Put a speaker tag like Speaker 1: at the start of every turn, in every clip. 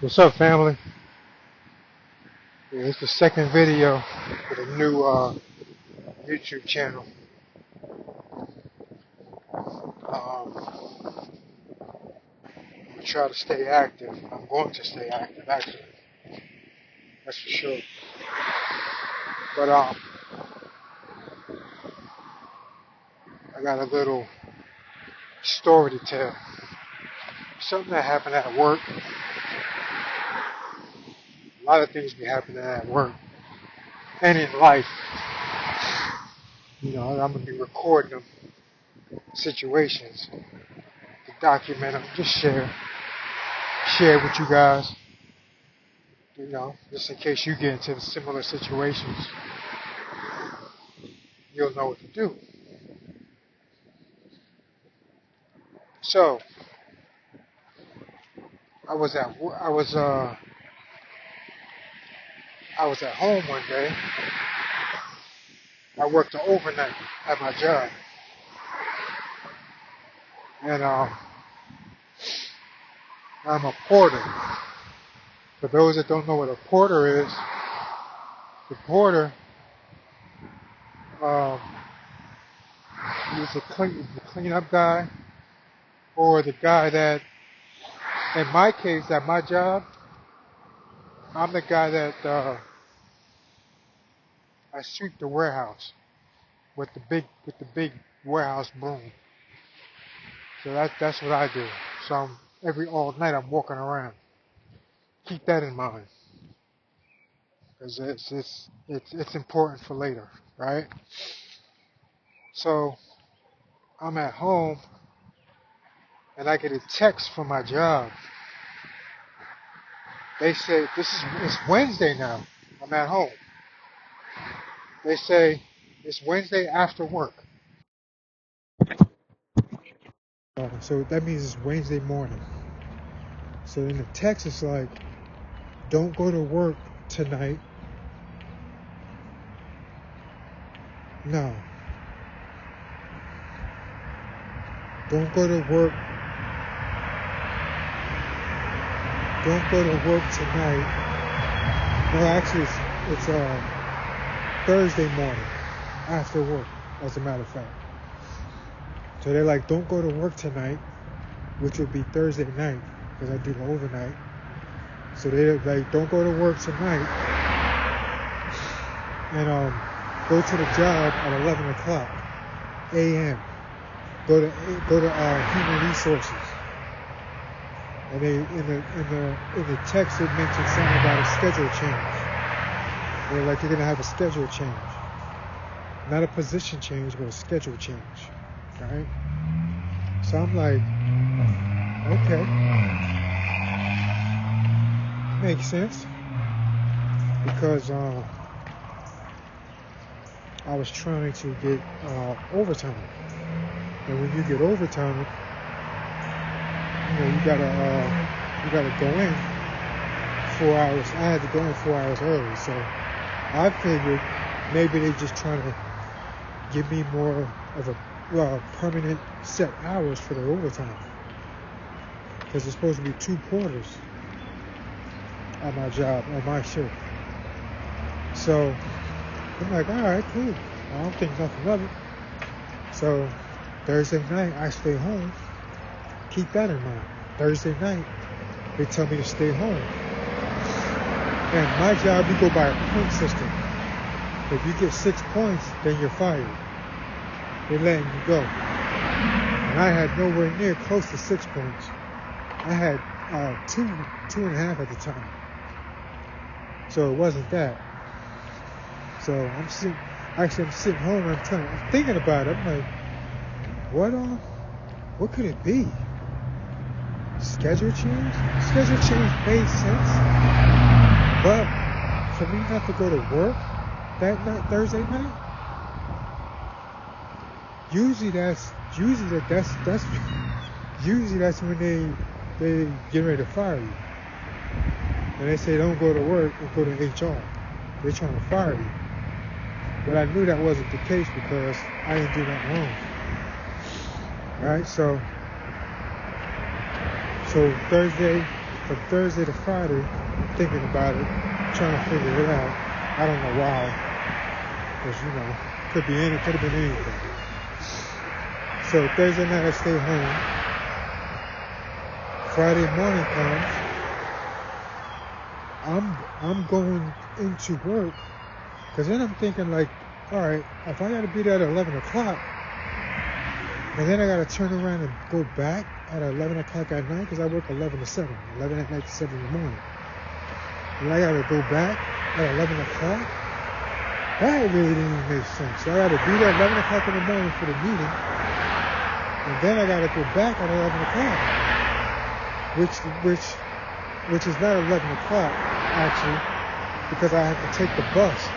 Speaker 1: What's up, family? Yeah, it's the second video for the new YouTube channel. I'm gonna try to stay active. I'm going to stay active, actually. That's for sure. But I got a little story to tell. Something that happened at work. A lot of things be happening at work and in life. You know, I'm gonna be recording them situations to document them, just share with you guys. You know, just in case you get into similar situations, you'll know what to do. So I was at home one day. I worked the overnight at my job, and I'm a porter. For those that don't know what a porter is, the porter um, is the cleanup guy, or the guy that, in my case, at my job, I'm the guy that I sweep the warehouse with the big warehouse broom. So that's what I do. So all night I'm walking around. Keep that in mind, because it's important for later, right? So I'm at home and I get a text from my job. They say it's Wednesday now. I'm at home. They say it's Wednesday after work. So that means it's Wednesday morning. So in the text it's like, don't go to work tonight. No. Don't go to work. Don't go to work tonight. No, actually it's Thursday morning after work, as a matter of fact. So they're like, don't go to work tonight, which would be Thursday night, because I do the overnight. So they're like, don't go to work tonight, and go to the job at 11 o'clock a.m. Go to human resources. And they in the text it mentioned something about a schedule change. They're like, you're gonna have a schedule change, not a position change, but a schedule change, right? So I'm like, okay, makes sense, because I was trying to get overtime, and when you get overtime, you know, you gotta go in 4 hours. I had to go in 4 hours early, so I figured maybe they're just trying to give me more of a permanent set hours for the overtime, because there's supposed to be 2 porters at my job on my shift. So I'm like, all right, cool. I don't think nothing of it. So Thursday night I stay home. Keep that in mind. Thursday night they tell me to stay home. And my job, you go by a point system. If you get 6 points, then you're fired. They're letting you go. And I had nowhere near close to 6 points. I had 2.5 at the time. So it wasn't that. So I'm sitting home and I'm thinking about it. I'm like, what could it be? Schedule change? Schedule change made sense. But for me not to go to work that night, Thursday night, usually that's when they get ready to fire you. And they say don't go to work and go to HR. They're trying to fire you. But I knew that wasn't the case because I didn't do nothing wrong. Alright, so Thursday from Thursday to Friday, I'm thinking about it, trying to figure it out. I don't know why, because could have been anything. So Thursday night I stay home. Friday morning comes. I'm going into work, because then I'm thinking like, all right, if I got to be there at 11 o'clock, and then I got to turn around and go back at 11 o'clock at night, because I work 11 to 7, 11 at night to 7 in the morning. And I got to go back at 11 o'clock. That really didn't even make sense. So I got to be there at 11 o'clock in the morning for the meeting, and then I got to go back at 11 o'clock, which is not 11 o'clock actually, because I have to take the bus.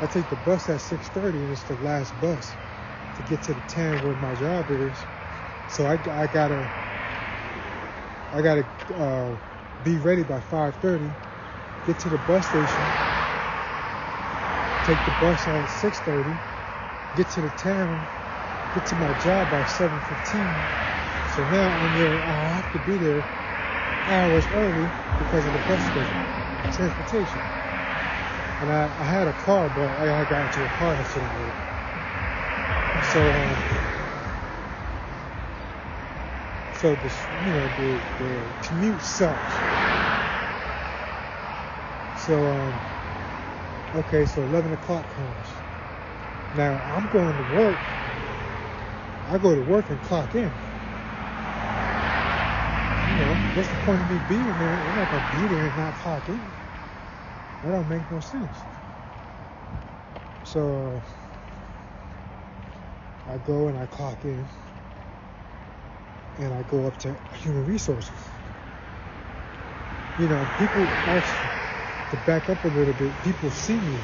Speaker 1: I take the bus at 6:30, and it's the last bus to get to the town where my job is. So I gotta be ready by 5:30, get to the bus station, take the bus at 6:30, get to the town, get to my job by 7:15. So now I have to be there hours early because of the bus schedule, transportation. And I had a car, but I got into a car accident with it. So this, the commute sucks. So okay, so 11 o'clock comes. Now I'm going to work. I go to work and clock in. What's the point of me being there? I'm not gonna be there and not clock in. That don't make no sense. So I go and I clock in, and I go up to human resources. People actually, to back up a little bit, people see me.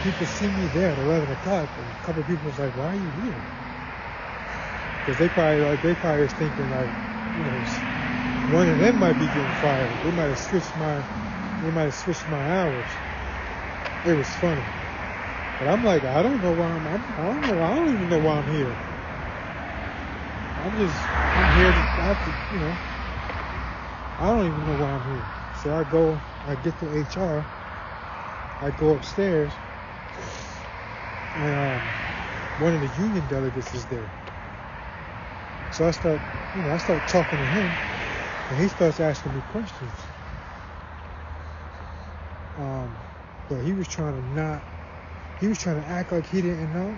Speaker 1: People see me there at 11 o'clock, and a couple of people was like, "Why are you here?" Because they probably was thinking like, one of them might be getting fired. They might have switched my hours. It was funny. But I'm like, I don't know why I don't even know why I'm here. I'm here I don't even know why I'm here. So I get to HR, I go upstairs, and one of the union delegates is there. So I start talking to him, and he starts asking me questions. But he was trying to act like he didn't know,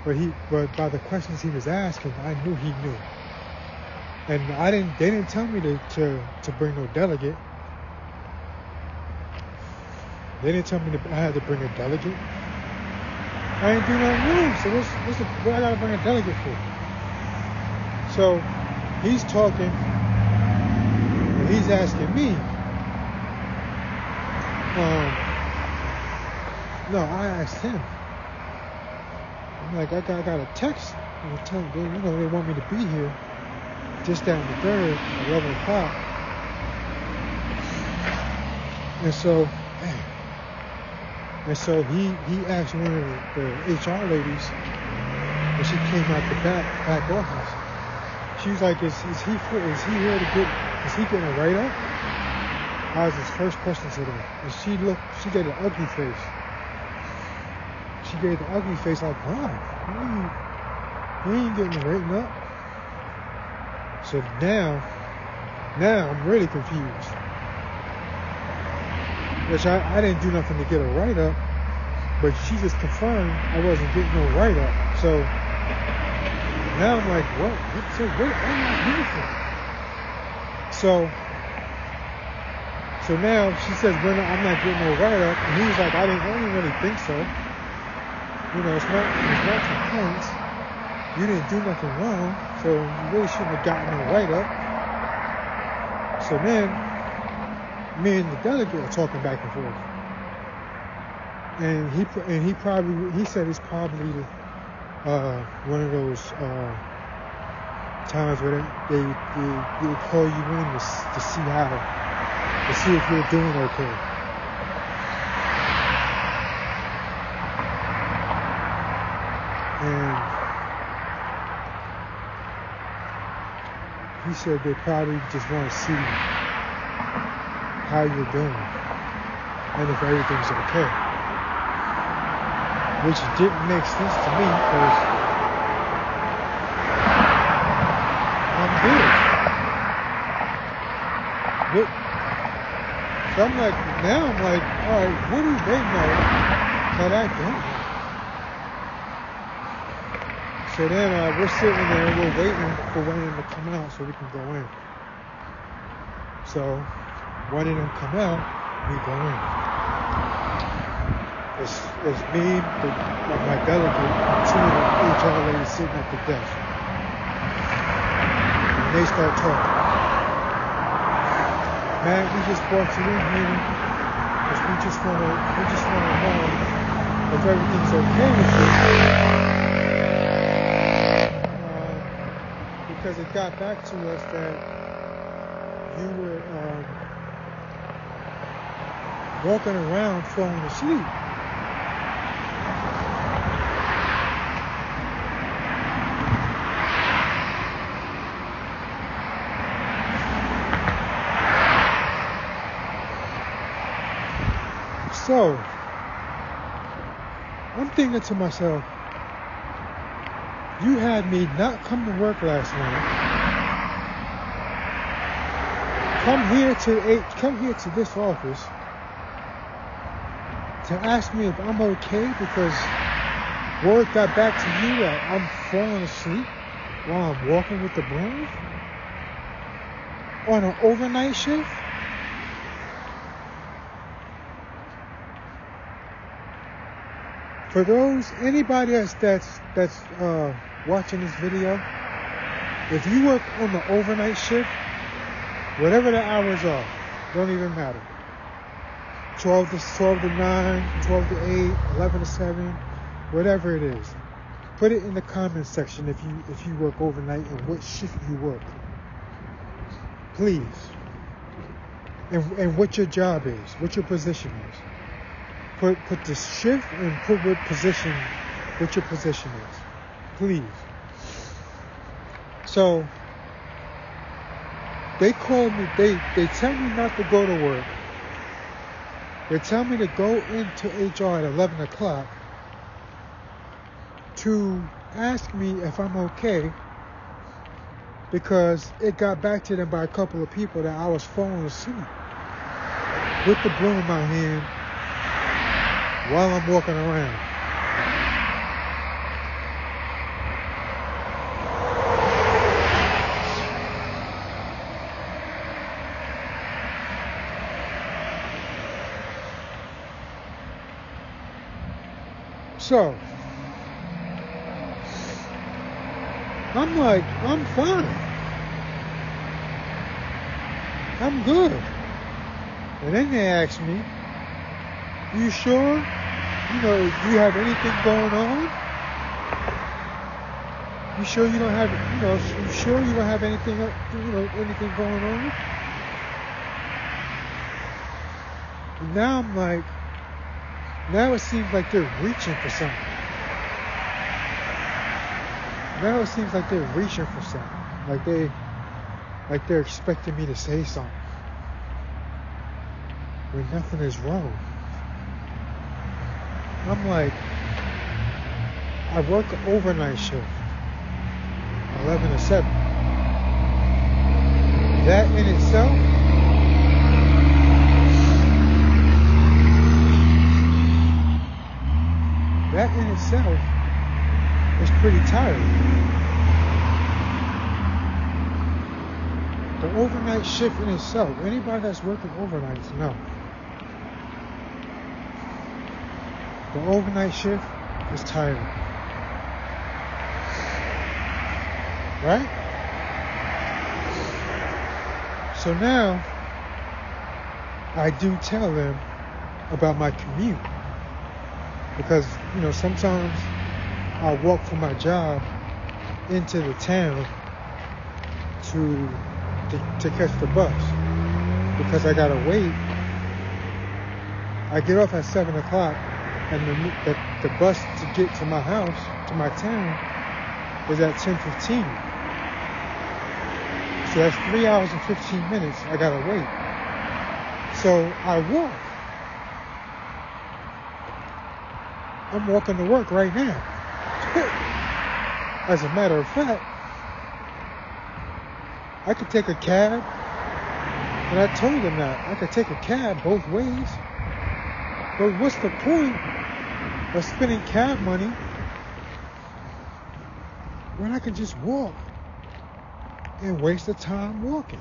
Speaker 1: but by the questions he was asking, I knew he knew. And they didn't tell me to bring no delegate. They didn't tell me I had to bring a delegate. I ain't do nothing wrong, so what I gotta bring a delegate for? So he's talking, and he's asking me. No, I asked him. I'm like, I got a text. They want me to be here just down the 3rd, 11 o'clock. And so he asked one of the HR ladies, and she came out the back office. She was like, is he here to getting a write-up? That was his first question to them. And she gave an ugly face. She gave the ugly face like, why? He ain't getting written up. So now I'm really confused. Which I didn't do nothing to get a write-up, but she just confirmed I wasn't getting no write-up. So now I'm like, what am I here for? So now she says, I'm not getting no write-up, and he was like, I didn't really think so. It's not your points. You didn't do nothing wrong, so you really shouldn't have gotten a write-up. So then, me and the delegate are talking back and forth. And he said it's probably one of those times where they call you in to see if you're doing okay. And he said they probably just want to see how you're doing and if everything's okay. Which didn't make sense to me because I'm good. So I'm like, now I'm like, all right, what do they know that I don't know? So then we're sitting there, we're waiting for one of them to come out so we can go in. So one of them come out, we go in. It's me, my delegate, and two of the HR ladies sitting at the desk. And they start talking. Man, we just brought you in here because we just want to know if everything's okay with you. Because it got back to us that you were walking around falling asleep. So, I'm thinking to myself, you had me not come to work last night. Come here to this office to ask me if I'm okay because word got back to you that I'm falling asleep while I'm walking with the broom on an overnight shift. For anybody that's watching this video, if you work on the overnight shift, whatever the hours are, don't even matter. 12 to 9, 12 to 8, 11 to 7, whatever it is. Put it in the comment section if you work overnight and what shift you work. Please. And what your job is, what your position is. Put the shift and put what your position is. Please. So they call me, they tell me not to go to work. They tell me to go into HR at 11 o'clock to ask me if I'm okay because it got back to them by a couple of people that I was falling asleep with the broom in my hand while I'm walking around. So, I'm like, I'm fine. I'm good. And then they asked me, you sure? You know, do you have anything going on? You sure you don't have, you sure you don't have anything, anything going on? And now I'm like, now it seems like they're reaching for something. Now it seems like they're reaching for something. Like they're expecting me to say something. When nothing is wrong. I'm like, I work an overnight shift, 11 to 7. That in itself, is pretty tiring. The overnight shift in itself, anybody that's working overnights know. The overnight shift is tiring. Right? So now, I do tell them about my commute. Because, sometimes I walk from my job into the town to catch the bus. Because I gotta wait. I get off at 7 o'clock. And the bus to get to my house, to my town, is at 10:15. So that's 3 hours and 15 minutes I gotta wait. So I walk. I'm walking to work right now. As a matter of fact, I could take a cab, and I told them that I could take a cab both ways. But what's the point of spending cab money when I can just walk and waste the time walking?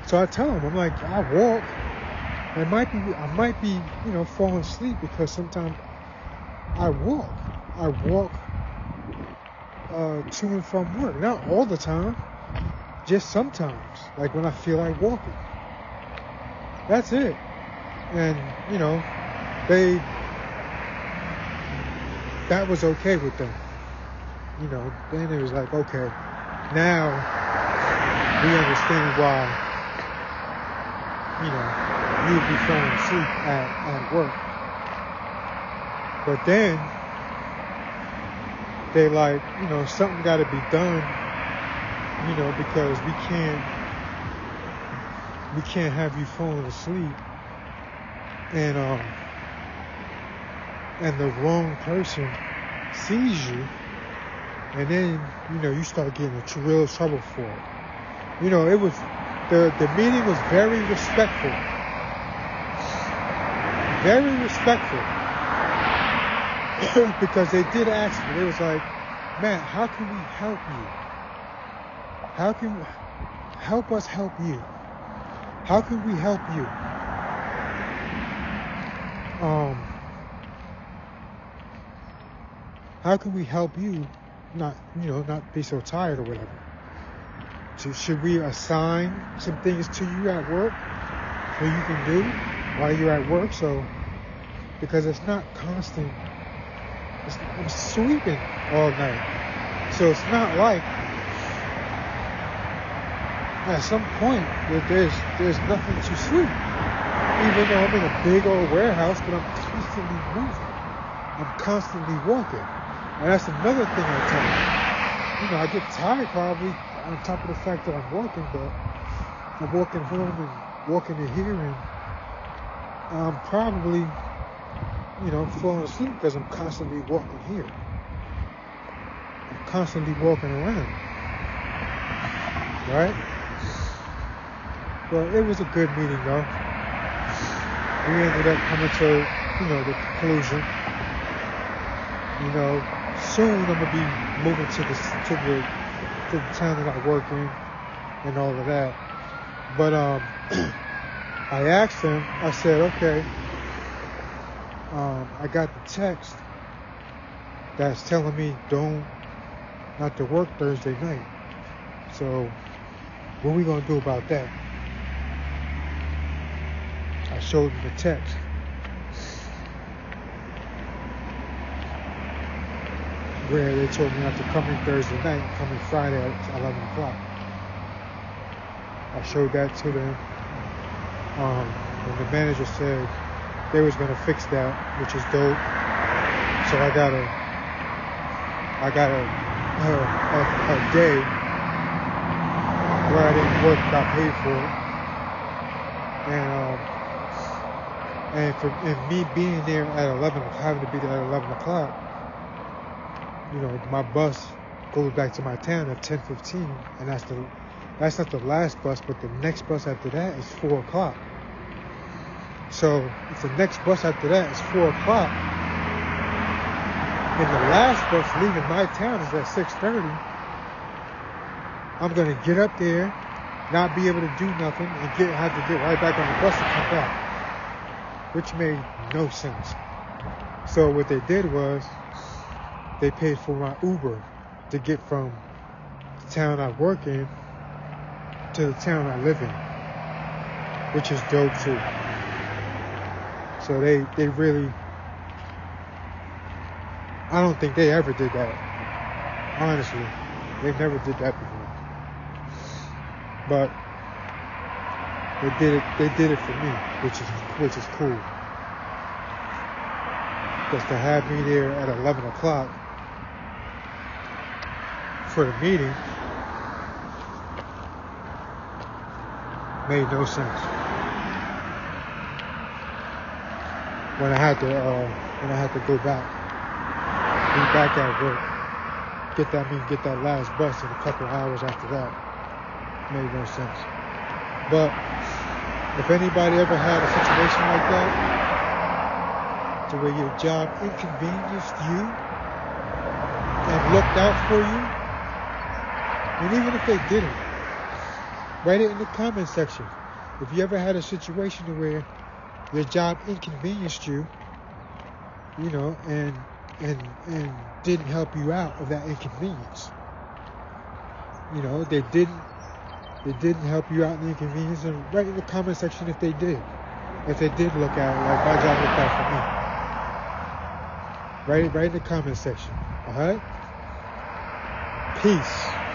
Speaker 1: So I tell them, I'm like, I walk. I might be, falling asleep because sometimes I walk. I walk to and from work. Not all the time, just sometimes. Like when I feel like walking. That's it. And that was okay with them. Then it was like, okay, now we understand why, you'd be falling asleep at work. But then they like, something got to be done, because we can't have you falling asleep and the wrong person sees you, and then you start getting into real trouble for it. It was the meeting was very respectful. Very respectful. Because they did ask me. They was like, Matt, how can we help you? How can help us help you? How can we help you? How can we help you not be so tired or whatever? Should we assign some things to you at work so you can do while you're at work? So, because it's not constant. I'm sweeping all night. So it's not like at some point that there's nothing to sweep. Even though I'm in a big old warehouse, but I'm constantly moving. I'm constantly walking. And that's another thing I tell them. I get tired probably on top of the fact that I'm walking, but I'm walking home and walking to here, and I'm probably, falling asleep because I'm constantly walking here. I'm constantly walking around. Right? Well, it was a good meeting though. We ended up coming to, the conclusion. Soon I'm gonna be moving to the town that I work in and all of that. But I asked him. I said, okay. I got the text that's telling me not to work Thursday night. So what are we gonna do about that? I showed him the text. Where they told me not to come in Thursday night, come in Friday at 11 o'clock. I showed that to them. And the manager said they was going to fix that, which is dope. So I got a day where I didn't work, got paid for it. And me being there at 11, having to be there at 11 o'clock, my bus goes back to my town at 10:15, and that's not the last bus, but the next bus after that is 4 o'clock. So if the next bus after that is 4 o'clock, and the last bus leaving my town is at 6:30, I'm gonna get up there, not be able to do nothing, and have to get right back on the bus to come back, which made no sense. So what they did was, they paid for my Uber to get from the town I work in to the town I live in, which is dope too. So they really, I don't think they ever did that. Honestly, they never did that before. But they did it for me, which is cool. Because to have me there at 11 o'clock for the meeting, Made no sense. When I had to go back, be back at work, get that last bus in a couple hours after that. Made no sense. But if anybody ever had a situation like that, to where your job inconvenienced you and looked out for you, and even if they didn't, write it in the comment section. If you ever had a situation to where your job inconvenienced you, you know, and didn't help you out of that inconvenience. You know, they didn't help you out in the inconvenience, and write in the comment section if they did. If they did look at it like my job looked out for me. Write in the comment section. Alright? Peace.